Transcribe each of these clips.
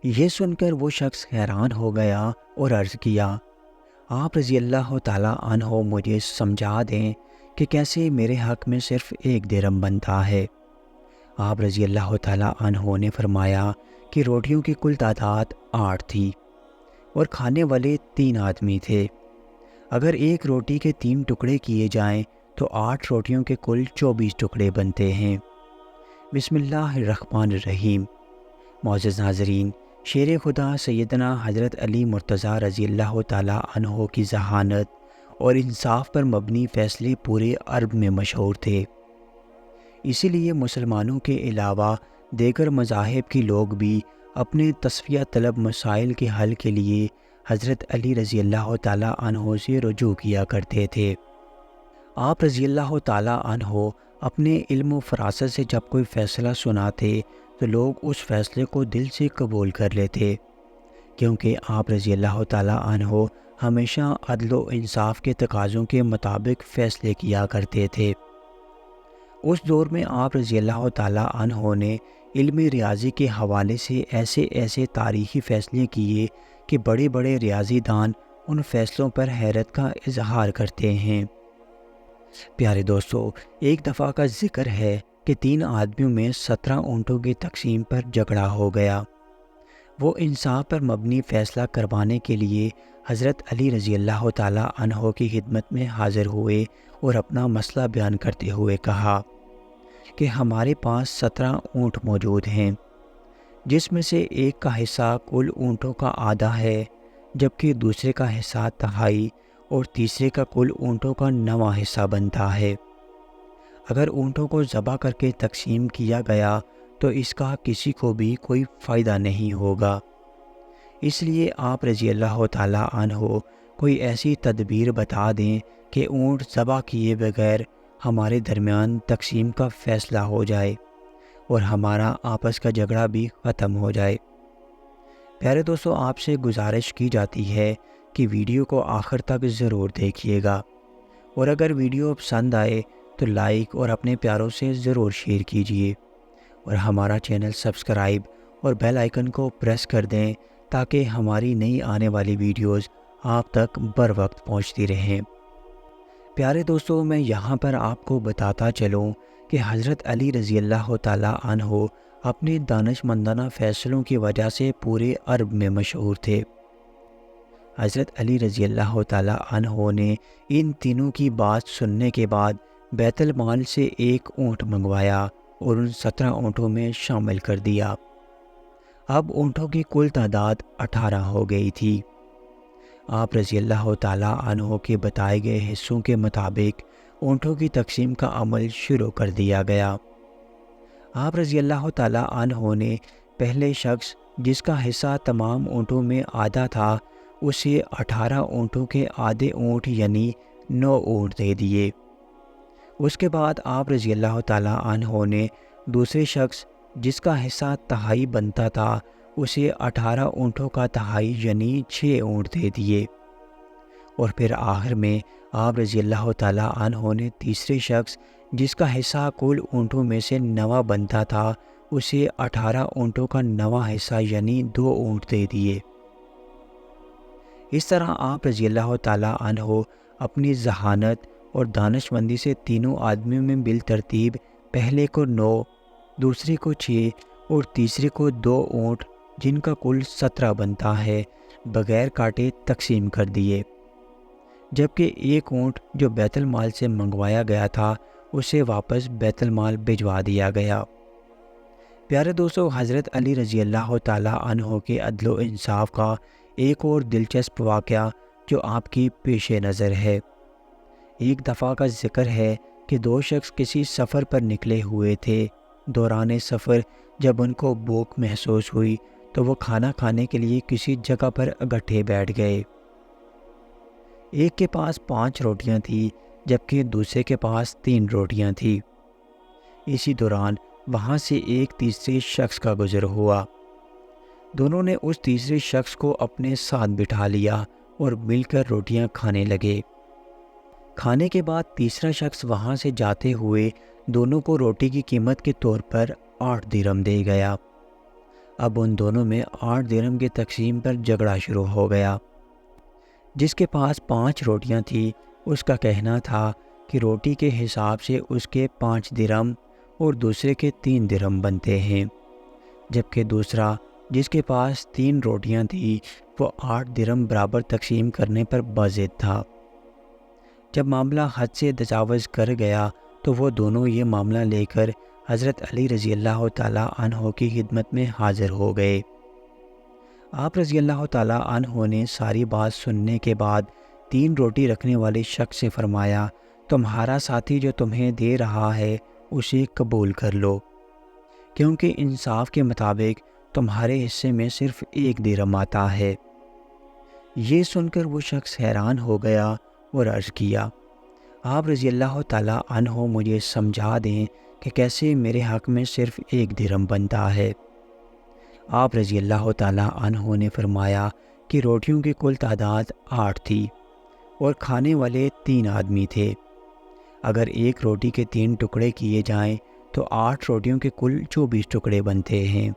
یہ سن کر وہ شخص حیران ہو گیا اور عرض کیا، آپ رضی اللہ تعالیٰ عنہ مجھے سمجھا دیں کہ کیسے میرے حق میں صرف 1 درہم بنتا ہے۔ آپ رضی اللہ تعالیٰ عنہ نے فرمایا کہ روٹیوں کی کل تعداد 8 تھی اور کھانے والے 3 آدمی تھے۔ اگر ایک روٹی کے 3 ٹکڑے کیے جائیں تو 8 روٹیوں کے کل 24 ٹکڑے بنتے ہیں۔ بسم اللہ الرحمن الرحیم۔ معزز ناظرین، شیر خدا سیدنا حضرت علی مرتضیٰ رضی اللہ تعالیٰ عنہ کی ذہانت اور انصاف پر مبنی فیصلے پورے عرب میں مشہور تھے۔ اسی لیے مسلمانوں کے علاوہ دیگر مذاہب کے لوگ بھی اپنے تصفیہ طلب مسائل کے حل کے لیے حضرت علی رضی اللہ تعالیٰ عنہ سے رجوع کیا کرتے تھے۔ آپ رضی اللہ تعالیٰ عنہ اپنے علم و فراست سے جب کوئی فیصلہ سناتے تو لوگ اس فیصلے کو دل سے قبول کر لیتے، کیونکہ آپ رضی اللہ تعالیٰ عنہ ہمیشہ عدل و انصاف کے تقاضوں کے مطابق فیصلے کیا کرتے تھے۔ اس دور میں آپ رضی اللہ تعالیٰ عنہ نے علم ریاضی کے حوالے سے ایسے تاریخی فیصلے کیے کہ بڑے بڑے ریاضی دان ان فیصلوں پر حیرت کا اظہار کرتے ہیں۔ پیارے دوستو، ایک دفعہ کا ذکر ہے کہ 3 آدمیوں میں 17 اونٹوں کی تقسیم پر جھگڑا ہو گیا۔ وہ انصاف پر مبنی فیصلہ کروانے کے لیے حضرت علی رضی اللہ تعالیٰ عنہ کی خدمت میں حاضر ہوئے اور اپنا مسئلہ بیان کرتے ہوئے کہا کہ ہمارے پاس 17 اونٹ موجود ہیں، جس میں سے ایک کا حصہ کل اونٹوں کا آدھا ہے، جبکہ دوسرے کا حصہ تہائی اور تیسرے کا کل اونٹوں کا 9واں حصہ بنتا ہے۔ اگر اونٹوں کو ذبح کر کے تقسیم کیا گیا تو اس کا کسی کو بھی کوئی فائدہ نہیں ہوگا۔ اس لیے آپ رضی اللہ تعالیٰ عنہ کوئی ایسی تدبیر بتا دیں کہ اونٹ ذبح کیے بغیر ہمارے درمیان تقسیم کا فیصلہ ہو جائے اور ہمارا آپس کا جھگڑا بھی ختم ہو جائے۔ پیارے دوستو، آپ سے گزارش کی جاتی ہے کہ ویڈیو کو آخر تک ضرور دیکھیے گا، اور اگر ویڈیو پسند آئے تو لائک اور اپنے پیاروں سے ضرور شیئر کیجیے، اور ہمارا چینل سبسکرائب اور بیل آئیکن کو پریس کر دیں تاکہ ہماری نئی آنے والی ویڈیوز آپ تک بر وقت پہنچتی رہیں۔ پیارے دوستو، میں یہاں پر آپ کو بتاتا چلوں کہ حضرت علی رضی اللہ تعالیٰ عنہ اپنے دانش مندانہ فیصلوں کی وجہ سے پورے عرب میں مشہور تھے۔ حضرت علی رضی اللہ تعالیٰ عنہ نے ان تینوں کی بات سننے کے بعد بیت المال سے 1 اونٹ منگوایا اور ان 17 اونٹوں میں شامل کر دیا۔ اب اونٹوں کی کل تعداد 18 ہو گئی تھی۔ آپ رضی اللہ تعالیٰ عنہ کے بتائے گئے حصوں کے مطابق اونٹوں کی تقسیم کا عمل شروع کر دیا گیا۔ آپ رضی اللہ تعالیٰ عنہ نے پہلے شخص جس کا حصہ تمام اونٹوں میں آدھا تھا اسے 18 اونٹوں کے آدھے اونٹ یعنی 9 اونٹ دے دیے۔ اس کے بعد آپ رضی اللہ تعالیٰ عنہ نے دوسرے شخص جس کا حصہ تہائی بنتا تھا اسے 18 اونٹوں کا تہائی یعنی 6 اونٹ دے دیے، اور پھر آخر میں آپ رضی اللہ تعالیٰ عنہ نے تیسرے شخص جس کا حصہ کل اونٹوں میں سے 9واں بنتا تھا اسے 18 اونٹوں کا 9واں حصہ یعنی 2 اونٹ دے دیے۔ اس طرح آپ رضی اللہ تعالیٰ عنہ اپنی ذہانت اور دانش مندی سے تینوں آدمیوں میں بالترتیب پہلے کو 9، دوسرے کو 6 اور تیسرے کو 2 اونٹ جن کا کل 17 بنتا ہے بغیر کاٹے تقسیم کر دیے، جبکہ 1 اونٹ جو بیت المال سے منگوایا گیا تھا اسے واپس بیت المال بھجوا دیا گیا۔ پیارے دوستو، حضرت علی رضی اللہ تعالیٰ عنہ کے عدل و انصاف کا ایک اور دلچسپ واقعہ جو آپ کی پیش نظر ہے۔ ایک دفعہ کا ذکر ہے کہ 2 شخص کسی سفر پر نکلے ہوئے تھے۔ دوران سفر جب ان کو بھوک محسوس ہوئی تو وہ کھانا کھانے کے لیے کسی جگہ پر اکٹھے بیٹھ گئے۔ ایک کے پاس 5 روٹیاں تھیں جبکہ دوسرے کے پاس 3 روٹیاں تھیں۔ اسی دوران وہاں سے ایک تیسرے شخص کا گزر ہوا۔ دونوں نے اس تیسرے شخص کو اپنے ساتھ بٹھا لیا اور مل کر روٹیاں کھانے لگے۔ کھانے کے بعد تیسرا شخص وہاں سے جاتے ہوئے دونوں کو روٹی کی قیمت کے طور پر 8 درہم دے گیا۔ اب ان دونوں میں 8 درہم کی تقسیم پر جھگڑا شروع ہو گیا۔ جس کے پاس 5 روٹیاں تھیں اس کا کہنا تھا کہ روٹی کے حساب سے اس کے 5 درہم اور دوسرے کے 3 درہم بنتے ہیں، جبکہ دوسرا جس کے پاس 3 روٹیاں تھیں وہ 8 درہم برابر تقسیم کرنے پر باضد تھا۔ جب معاملہ حد سے تجاوز کر گیا تو وہ دونوں یہ معاملہ لے کر حضرت علی رضی اللہ تعالیٰ عنہ کی خدمت میں حاضر ہو گئے۔ آپ رضی اللہ تعالیٰ عنہ نے ساری بات سننے کے بعد 3 روٹی رکھنے والے شخص سے فرمایا، تمہارا ساتھی جو تمہیں دے رہا ہے اسے قبول کر لو، کیونکہ انصاف کے مطابق تمہارے حصے میں صرف 1 درہم آتا ہے۔ یہ سن کر وہ شخص حیران ہو گیا اور عرض کیا، آپ رضی اللہ تعالیٰ عنہ مجھے سمجھا دیں کہ کیسے میرے حق میں صرف 1 درہم بنتا ہے۔ آپ رضی اللہ تعالیٰ عنہ نے فرمایا کہ روٹیوں کی کل تعداد 8 تھی اور کھانے والے 3 آدمی تھے۔ اگر ایک روٹی کے 3 ٹکڑے کیے جائیں تو 8 روٹیوں کے کل 24 ٹکڑے بنتے ہیں،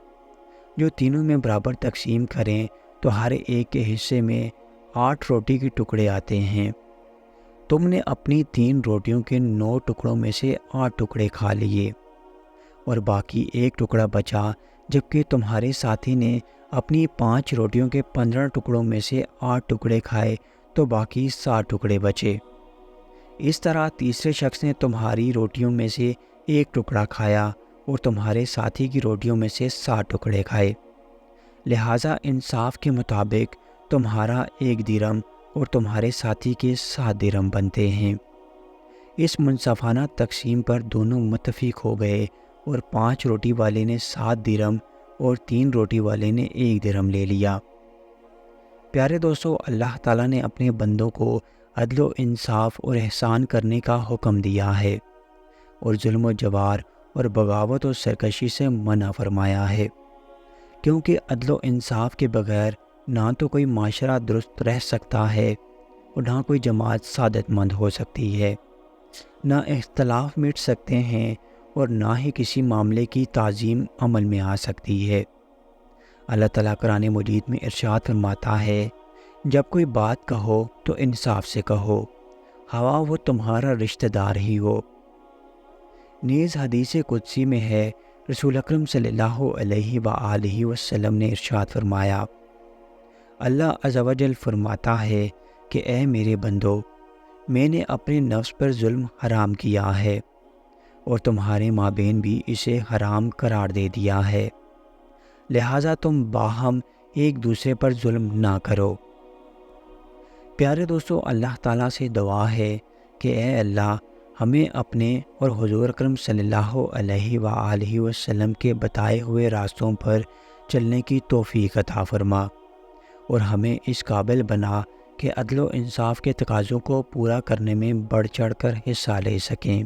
جو تینوں میں برابر تقسیم کریں تو ہر ایک کے حصے میں 8 روٹی کے ٹکڑے آتے ہیں۔ تم نے اپنی 3 روٹیوں کے 9 ٹکڑوں میں سے 8 ٹکڑے کھا لیے اور باقی 1 ٹکڑا بچا، جبکہ تمہارے ساتھی نے اپنی 5 روٹیوں کے 15 ٹکڑوں میں سے 8 ٹکڑے کھائے تو باقی 7 ٹکڑے بچے۔ اس طرح تیسرے شخص نے تمہاری روٹیوں میں سے 1 ٹکڑا کھایا اور تمہارے ساتھی کی روٹیوں میں سے 7 ٹکڑے کھائے، لہٰذا انصاف کے مطابق تمہارا 1 درہم اور تمہارے ساتھی کے 7 درہم بنتے ہیں۔ اس منصفانہ تقسیم پر دونوں متفق ہو گئے اور 5 روٹی والے نے 7 درہم اور 3 روٹی والے نے 1 درہم لے لیا۔ پیارے دوستو، اللہ تعالیٰ نے اپنے بندوں کو عدل و انصاف اور احسان کرنے کا حکم دیا ہے اور ظلم و جوار اور بغاوت و سرکشی سے منع فرمایا ہے، کیونکہ عدل و انصاف کے بغیر نہ تو کوئی معاشرہ درست رہ سکتا ہے اور نہ کوئی جماعت سعادت مند ہو سکتی ہے، نہ اختلاف مٹ سکتے ہیں اور نہ ہی کسی معاملے کی تعظیم عمل میں آ سکتی ہے۔ اللہ تعالیٰ قرآن مجید میں ارشاد فرماتا ہے، جب کوئی بات کہو تو انصاف سے کہو، خواہ وہ تمہارا رشتہ دار ہی ہو۔ نیز حدیث قدسی میں ہے، رسول اکرم صلی اللہ علیہ وآلہ وسلم نے ارشاد فرمایا، اللہ عز و جل فرماتا ہے کہ اے میرے بندو، میں نے اپنے نفس پر ظلم حرام کیا ہے اور تمہارے مابین بھی اسے حرام قرار دے دیا ہے، لہٰذا تم باہم ایک دوسرے پر ظلم نہ کرو۔ پیارے دوستو، اللہ تعالیٰ سے دعا ہے کہ اے اللہ، ہمیں اپنے اور حضور اکرم صلی اللہ علیہ وآلہ وسلم کے بتائے ہوئے راستوں پر چلنے کی توفیق عطا فرما اور ہمیں اس قابل بنا کہ عدل و انصاف کے تقاضوں کو پورا کرنے میں بڑھ چڑھ کر حصہ لے سکیں۔